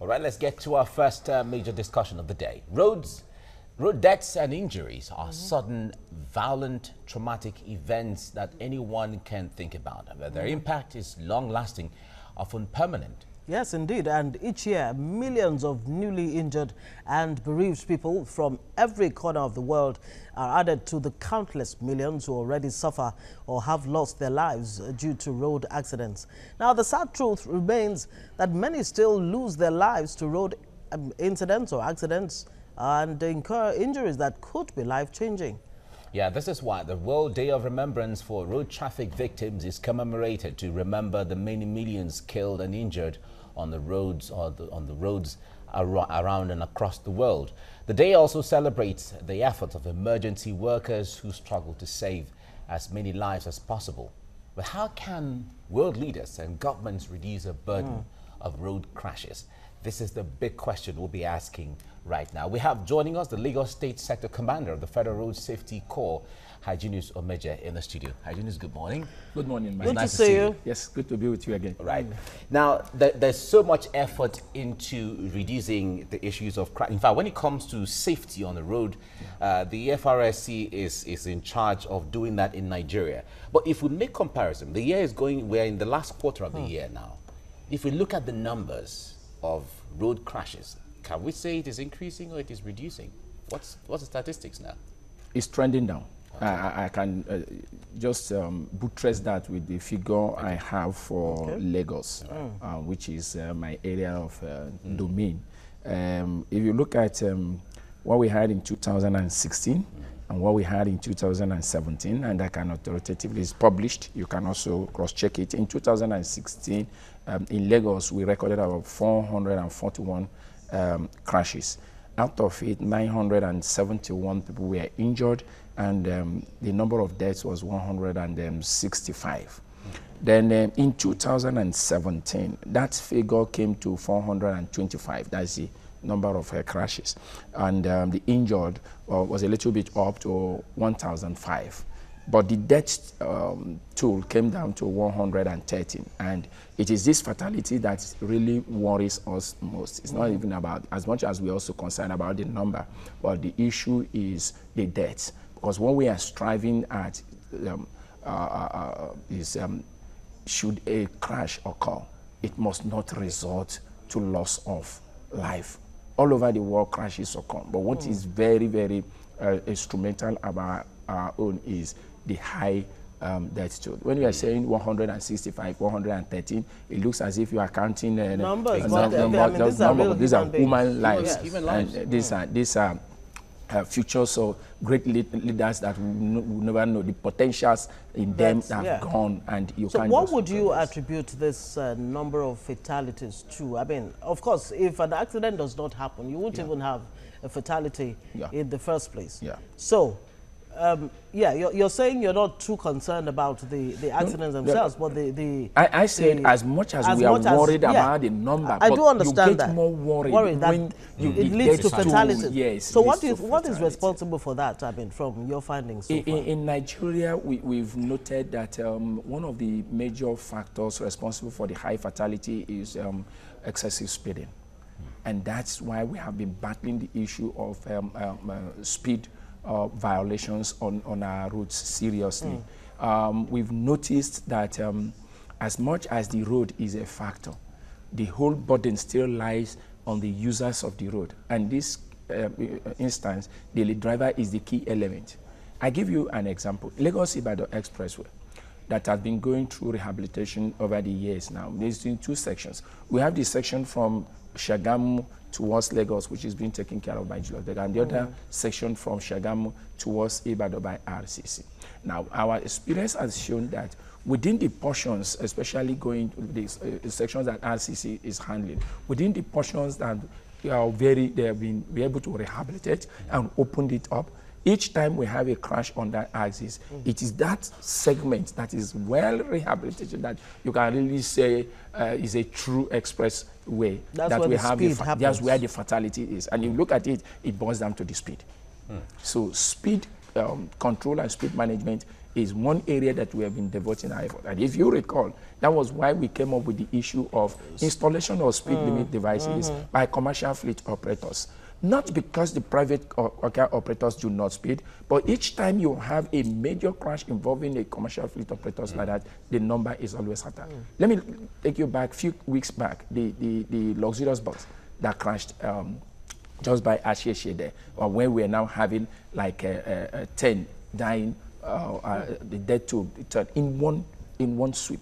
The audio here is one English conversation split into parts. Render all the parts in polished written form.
All right, let's get to our first major discussion of the day. Road deaths and injuries are sudden, violent, traumatic events that anyone can think about. But their impact is long-lasting, often permanent. Yes, indeed. And each year, millions of newly injured and bereaved people from every corner of the world are added to the countless millions who already suffer or have lost their lives due to road accidents. Now, the sad truth remains that many still lose their lives to road incidents or accidents and incur injuries that could be life-changing. Yeah, this is why the World Day of Remembrance for Road Traffic Victims is commemorated to remember the many millions killed and injured on the roads around and across the world. The day also celebrates the efforts of emergency workers who struggle to save as many lives as possible. But how can world leaders and governments reduce the burden of road crashes? This is the big question we'll be asking right now. We have joining us the Lagos State Sector Commander of the Federal Road Safety Corps, Hyginus Omeje, in the studio. Hyginus, good morning. Good morning, man. Good to see you. Yes, good to be with you again. Right. Now, there's so much effort into reducing the issues of crime. In fact, when it comes to safety on the road, the FRSC is in charge of doing that in Nigeria. But if we make comparison, the year is going, we're in the last quarter of the year now. If we look at the numbers of road crashes, can we say it is increasing or it is reducing? What's the statistics now? It's trending down. Okay. I can just buttress that with the figure I have for Lagos, which is my area of domain. If you look at what we had in 2016 and what we had in 2017, and that can authoritatively is published, you can also cross-check it. In 2016, in Lagos, we recorded about 441 crashes. Out of it, 971 people were injured, and the number of deaths was 165. Then in 2017, that figure came to 425. That's the number of crashes. And the injured was a little bit up to 1,005. But the death toll came down to 113. And it is this fatality that really worries us most. It's not even about, as much as we're also concerned about the number, but the issue is the deaths. Because what we are striving at is should a crash occur, it must not result to loss of life. All over the world, crashes occur. But what is very, very instrumental about our own is the high death toll. When you are saying 165, 113, it looks as if you are counting numbers. These are human lives. Yes. And these are futures so great leaders that we never know the potentials in them that have gone, and you can't. So what would you attribute this number of fatalities to? I mean, of course, if an accident does not happen, you wouldn't even have a fatality in the first place. So you're saying you're not too concerned about the accidents themselves, but I said as much as we are worried about the number, I do understand you get more worried that when it leads to fatalities. Yes. So what is responsible for that? I mean, from your findings so far? In Nigeria, we've noted that one of the major factors responsible for the high fatality is excessive speeding, and that's why we have been battling the issue of speed violations on our roads seriously. We've noticed that as much as the road is a factor, the whole burden still lies on the users of the road. And this instance, the driver is the key element. I give you an example. Lagos-Ibadan Expressway that has been going through rehabilitation over the years now. There's in two sections. We have the section from Shagamu towards Lagos, which is being taken care of by Julotega, and the other section from Shagamu towards Ibadan by RCC. Now, our experience has shown that within the portions, especially going to these sections that RCC is handling, within the portions that they have been able to rehabilitate and opened it up, each time we have a crash on that axis, it is that segment that is well rehabilitated that you can really say is a true express way. That's that where we the have speed happens. That's where the fatality is. And you look at it, it boils down to the speed. So speed control and speed management is one area that we have been devoting our effort. And if you recall, that was why we came up with the issue of installation of speed limit devices by commercial fleet operators. Not because the private car operators do not speed, but each time you have a major crash involving a commercial fleet operators like that, the number is always higher. Let me take you back a few weeks back, the luxurious bus that crashed just by Asheshe there, or when we are now having like 10 dying, the dead to return in one sweep.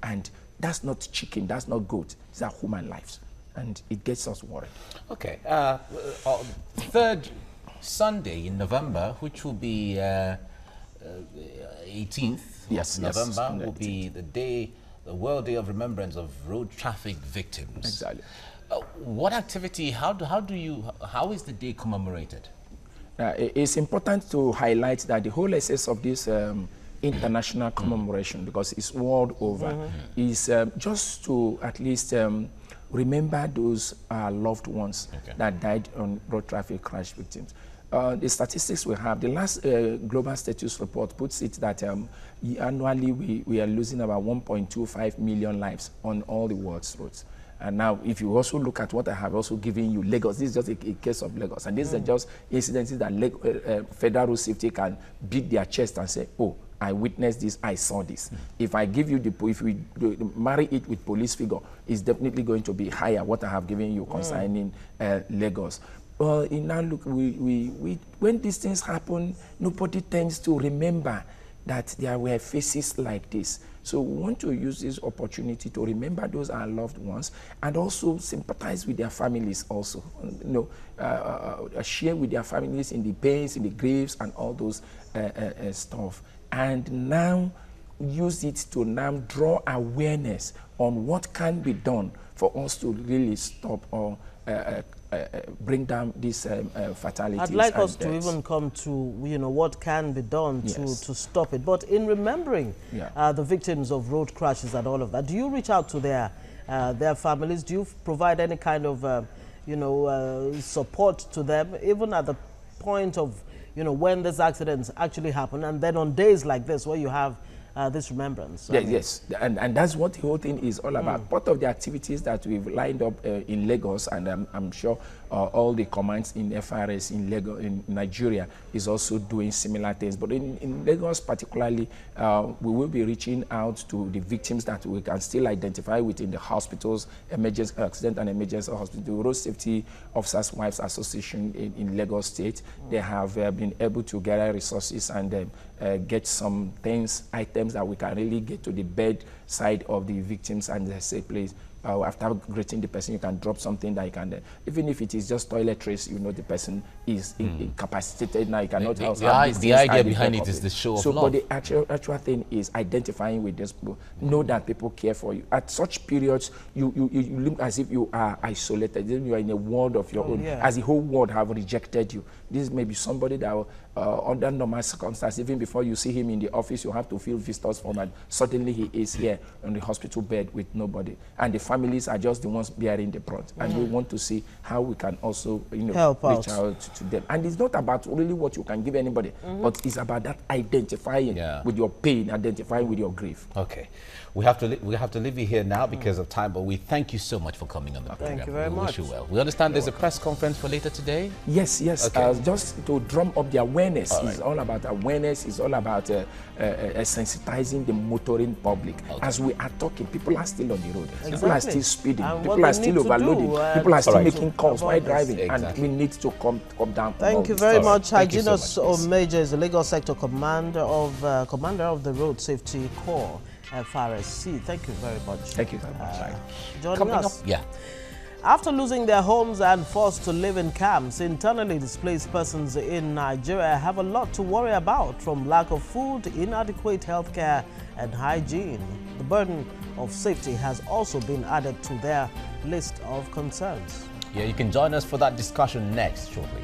And that's not chicken, that's not goat, these are human lives. And it gets us worried. Okay. Third Sunday in November, which will be 18th of November, will be the World Day of Remembrance of Road Traffic Victims. Exactly. What activity, how is the day commemorated? It's important to highlight that the whole essence of this international commemoration, because it's world over, is just to at least remember those loved ones that died on road traffic crash victims. The statistics we have, the last global status report puts it that annually we are losing about 1.25 million lives on all the world's roads. And now, if you also look at what I have also given you, Lagos, this is just a case of Lagos. And these are just incidents that Federal Road Safety can beat their chest and say, oh, I witnessed this, I saw this. If I give you if we marry it with police figure, it's definitely going to be higher, what I have given you concerning Lagos. Well, now look, when these things happen, nobody tends to remember that there were faces like this. So we want to use this opportunity to remember those our loved ones and also sympathize with their families also. Share with their families in the pains, in the griefs, and all those stuff. And now use it to now draw awareness on what can be done for us to really stop or bring down these fatalities. I'd like us to even come to, what can be done to stop it. But in remembering the victims of road crashes and all of that, do you reach out to their families? Do you provide any kind of, support to them, even at the point of, when these accidents actually happen, and then on days like this where you have this remembrance? Yes, and that's what the whole thing is all about. Part of the activities that we've lined up in Lagos, and I'm sure all the commands in FRS in Lagos, in Nigeria, is also doing similar things. But in Lagos particularly, we will be reaching out to the victims that we can still identify within the hospitals, emergency accident and emergency hospital. The Road Safety Officers' Wives Association in Lagos State, they have been able to gather resources and get some items that we can really get to the bedside of the victims and say, please, after greeting the person, you can drop something that you can, even if it is just toiletries, the person is incapacitated now, you cannot help. The idea behind it is the show of love. But the actual thing is identifying with these people. Know that people care for you. At such periods, you look as if you are isolated. You are in a world of your own, as the whole world have rejected you. This may be somebody that under normal circumstances, even before you see him in the office, you have to fill visitors form, and suddenly he is here on the hospital bed with nobody. And the families are just the ones bearing the brunt. And we want to see how we can also, help reach out to them. And it's not about really what you can give anybody, but it's about that identifying with your pain, identifying with your grief. Okay. We have to leave you here now because of time, but we thank you so much for coming on the program. Thank you very much. We wish you well. We understand there's a press conference for later today? Yes. Okay. Just to drum up the awareness. It's all about awareness. It's all about sensitizing the motoring public. As we are talking, people are still on the road. Exactly. People are still speeding. People are still overloading. People are still making calls while driving. And we need to come down. Thank you very much. Hygienus Omeja is the Lagos Sector Commander of the Road Safety Corps. FRSC. Thank you very much. Thank you very much. Joining us. After losing their homes and forced to live in camps, internally displaced persons in Nigeria have a lot to worry about, from lack of food, inadequate healthcare, and hygiene. The burden of safety has also been added to their list of concerns. You can join us for that discussion next shortly.